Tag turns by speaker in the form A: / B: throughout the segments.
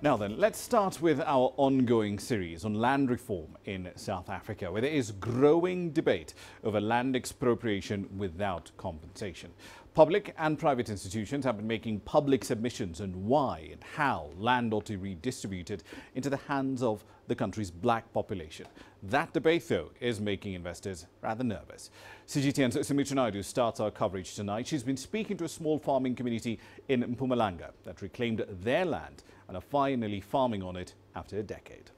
A: Now then, let's start with our ongoing series on land reform in South Africa, where there is growing debate over land expropriation without compensation. Public and private institutions have been making public submissions on why and how land ought to be redistributed into the hands of the country's black population. That debate, though, is making investors rather nervous. CGTN's Sumitra Nydoo starts our coverage tonight. She's been speaking to a small farming community in Mpumalanga that reclaimed their land and are finally farming on it after a decade.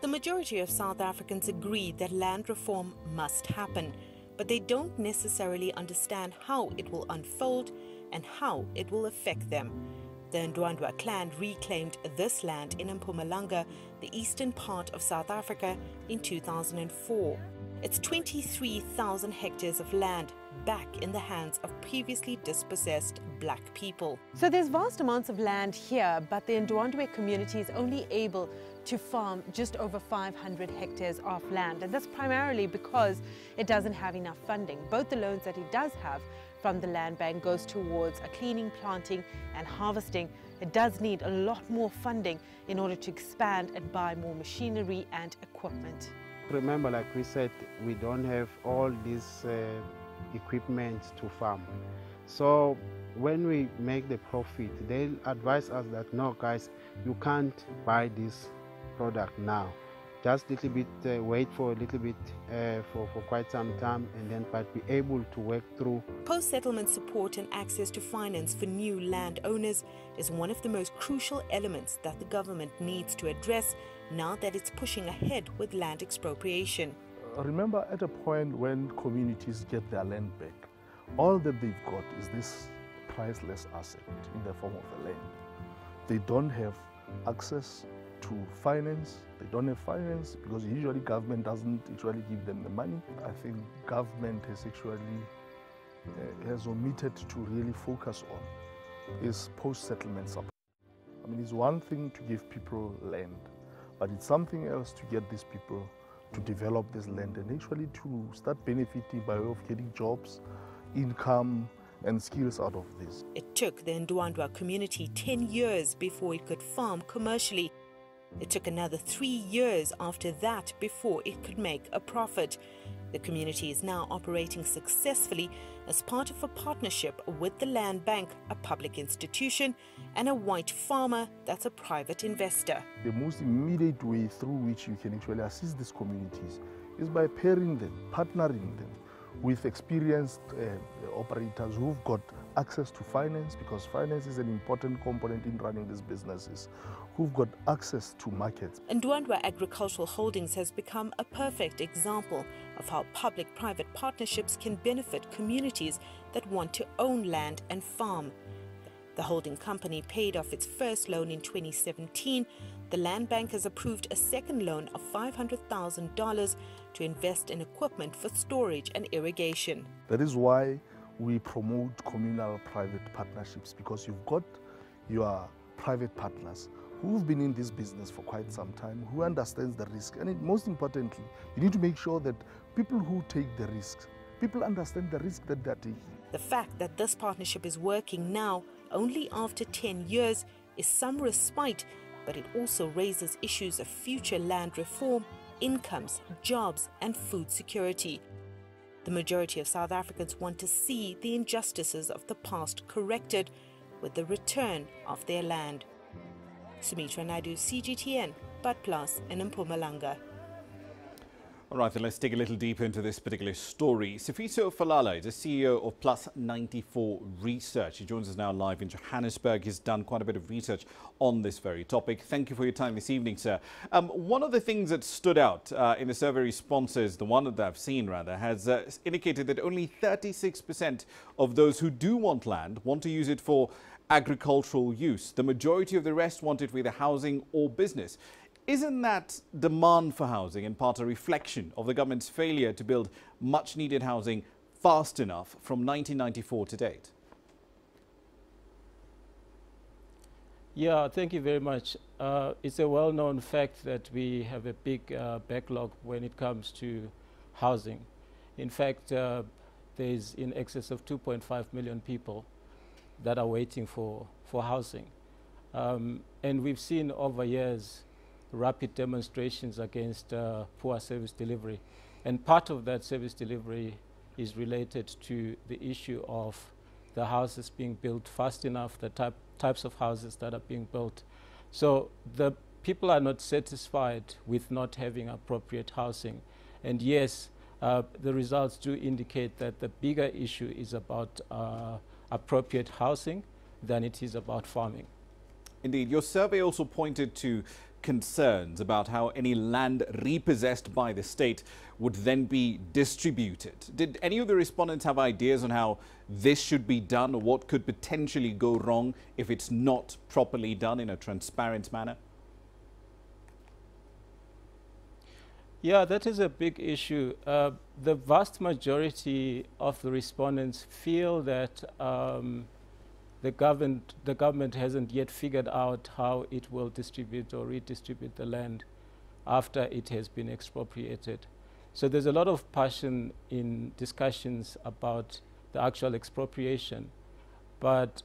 B: The majority of South Africans agree that land reform must happen, but they don't necessarily understand how it will unfold and how it will affect them. The Nydoo clan reclaimed this land in Mpumalanga, the eastern part of South Africa, in 2004. It's 23,000 hectares of land back in the hands of previously dispossessed black people.
C: So there's vast amounts of land here, but the Nydoo community is only able to farm just over 500 hectares of land. And that's primarily because it doesn't have enough funding. Both the loans that it does have from the land bank goes towards a cleaning, planting and harvesting. It does need a lot more funding in order to expand and buy more machinery and equipment.
D: Remember, like we said, we don't have all this equipment to farm. So when we make the profit, they advise us that, no guys, you can't buy this product now. Just a little bit, wait for a little bit for quite some time, and then but be able to work through.
B: Post-settlement support and access to finance for new landowners is one of the most crucial elements that the government needs to address now that it's pushing ahead with land expropriation.
E: Remember, at a point when communities get their land back, all that they've got is this priceless asset in the form of the land. They don't have access to finance. They don't have finance because usually government doesn't actually give them the money. I think government has actually has omitted to really focus on is post-settlement support. I mean, it's one thing to give people land, but it's something else to get these people to develop this land and actually to start benefiting by way of getting jobs, income and skills out of this.
B: It took the Nydoo community 10 years before it could farm commercially. It took another 3 years after that before it could make a profit. The community is now operating successfully as part of a partnership with the Land Bank, a public institution, and a white farmer that's a private investor.
E: The most immediate way through which you can actually assist these communities is by pairing them, partnering them with experienced operators who've got access to finance, because finance is an important component in running these businesses, who've got access to markets.
B: Nydoo Agricultural Holdings has become a perfect example of how public-private partnerships can benefit communities that want to own land and farm. The holding company paid off its first loan in 2017. The Land Bank has approved a second loan of $500,000 to invest in equipment for storage and irrigation.
E: That is why we promote communal private partnerships, because you've got your private partners who've been in this business for quite some time, who understands the risk. And most importantly, you need to make sure that people who take the risks, people understand the risk that they're taking.
B: The fact that this partnership is working now, only after 10 years, is some respite, but it also raises issues of future land reform, incomes, jobs and food security. The majority of South Africans want to see the injustices of the past corrected with the return of their land. Sumitra, Nydoo, CGTN, But Plus in Mpumalanga.
A: All right, then let's dig a little deeper into this particular story. Sifiso Falala is the CEO of Plus 94 Research. He joins us now live in Johannesburg. He's done quite a bit of research on this very topic. Thank you for your time this evening, sir. One of the things that stood out in the survey responses, the one that I've seen rather, has indicated that only 36% of those who do want land want to use it for agricultural use. The majority of the rest want it for either housing or business. Isn't that demand for housing in part a reflection of the government's failure to build much needed housing fast enough from 1994 to date?
F: Yeah, thank you very much. It's a well-known fact that we have a big backlog when it comes to housing. In fact, there's in excess of 2.5 million people that are waiting for housing. And we've seen over years rapid demonstrations against poor service delivery. And part of that service delivery is related to the issue of the houses being built fast enough, the types of houses that are being built. So the people are not satisfied with not having appropriate housing. And yes, the results do indicate that the bigger issue is about appropriate housing than it is about farming.
A: Indeed, your survey also pointed to concerns about how any land repossessed by the state would then be distributed. Did any of the respondents have ideas on how this should be done, or what could potentially go wrong if it's not properly done in a transparent manner?
F: Yeah, that is a big issue. The vast majority of the respondents feel that the government hasn't yet figured out how it will distribute or redistribute the land after it has been expropriated. So there's a lot of passion in discussions about the actual expropriation, but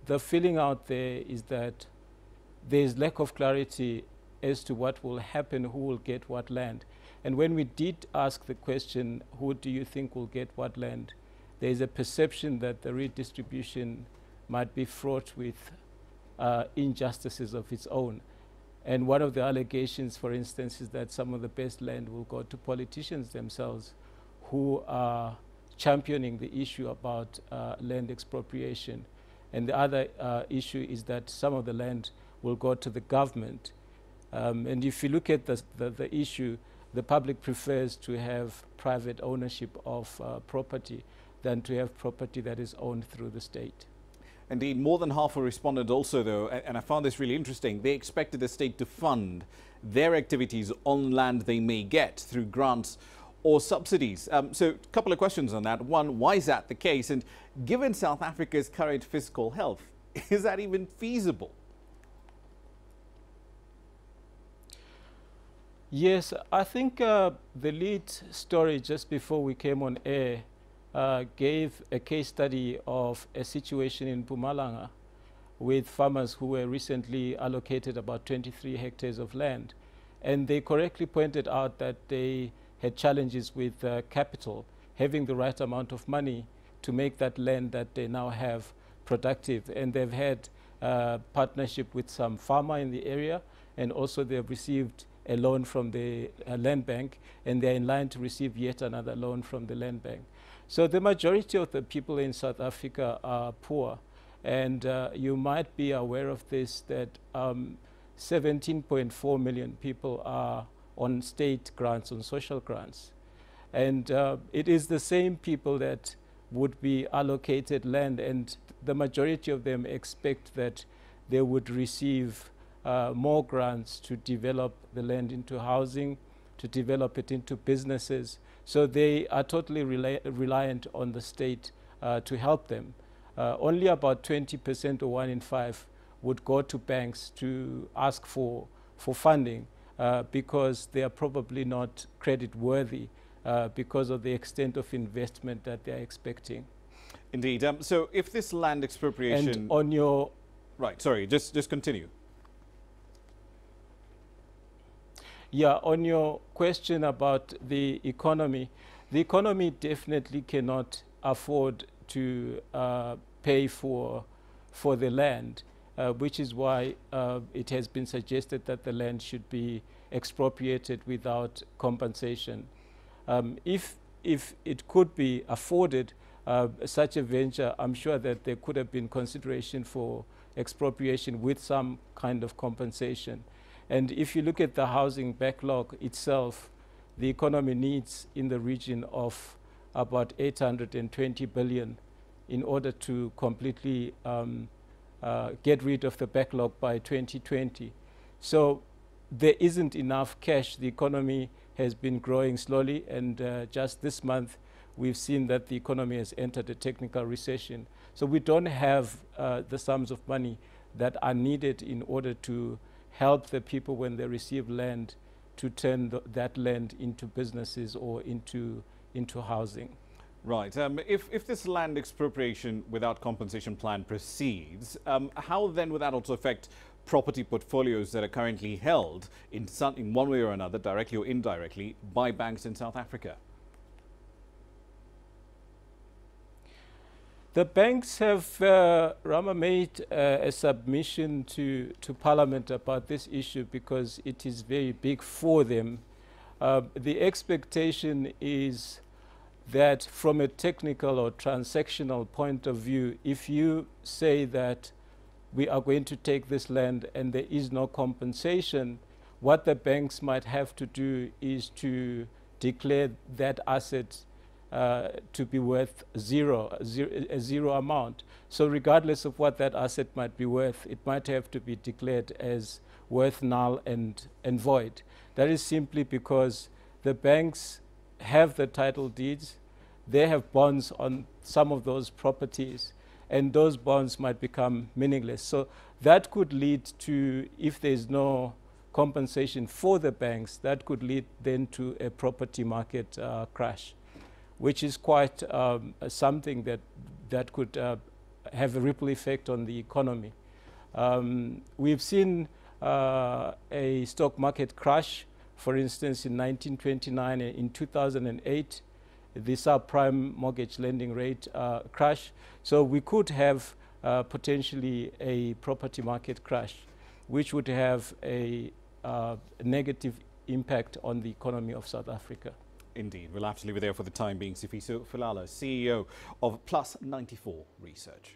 F: the feeling out there is that there's lack of clarity as to what will happen, who will get what land. And when we did ask the question, who do you think will get what land, there's a perception that the redistribution might be fraught with injustices of its own. And one of the allegations, for instance, is that some of the best land will go to politicians themselves who are championing the issue about land expropriation. And the other issue is that some of the land will go to the government. And if you look at the issue, the public prefers to have private ownership of property than to have property that is owned through the state.
A: Indeed, more than half were responded also, though, and I found this really interesting. They expected the state to fund their activities on land they may get through grants or subsidies. So a couple of questions on that. One, why is that the case? And given South Africa's current fiscal health, is that even feasible?
F: Yes, I think the lead story just before we came on air gave a case study of a situation in Mpumalanga with farmers who were recently allocated about 23 hectares of land. And they correctly pointed out that they had challenges with capital, having the right amount of money to make that land that they now have productive. And they've had partnership with some farmer in the area, and also they've received a loan from the land bank, and they're in line to receive yet another loan from the land bank. So the majority of the people in South Africa are poor, and you might be aware of this, that 17.4 million people are on state grants, on social grants. And it is the same people that would be allocated land, and the majority of them expect that they would receive more grants to develop the land into housing, to develop it into businesses. So they are totally reliant on the state to help them. Only about 20% or 1 in 5 would go to banks to ask for funding because they are probably not credit worthy because of the extent of investment that they are expecting.
A: Indeed. So if this land expropriation...
F: And on your...
A: Right, sorry, just continue.
F: Yeah, on your question about the economy definitely cannot afford to pay for the land, which is why it has been suggested that the land should be expropriated without compensation. If it could be afforded, such a venture, I'm sure that there could have been consideration for expropriation with some kind of compensation. And if you look at the housing backlog itself, the economy needs in the region of about 820 billion in order to completely get rid of the backlog by 2020. So there isn't enough cash. The economy has been growing slowly, and just this month we've seen that the economy has entered a technical recession. So we don't have the sums of money that are needed in order to help the people when they receive land to turn that land into businesses or into into housing.
A: Right. If this land expropriation without compensation plan proceeds, how then would that also affect property portfolios that are currently held in one way or another, directly or indirectly, by banks in South Africa?
F: The banks have, Ramah made a submission to Parliament about this issue because it is very big for them. The expectation is that from a technical or transactional point of view, if you say that we are going to take this land and there is no compensation, what the banks might have to do is to declare that asset to be worth a zero amount. So regardless of what that asset might be worth, it might have to be declared as worth null and void. That is simply because the banks have the title deeds, they have bonds on some of those properties, and those bonds might become meaningless. So that could lead to, if there's no compensation for the banks, that could lead then to a property market crash, which is quite something that could have a ripple effect on the economy. We've seen a stock market crash, for instance, in 1929 and in 2008, the subprime mortgage lending rate crash. So we could have potentially a property market crash, which would have a negative impact on the economy of South Africa.
A: Indeed. We'll have to leave it there for the time being. Sifiso Falala, CEO of Plus 94 Research.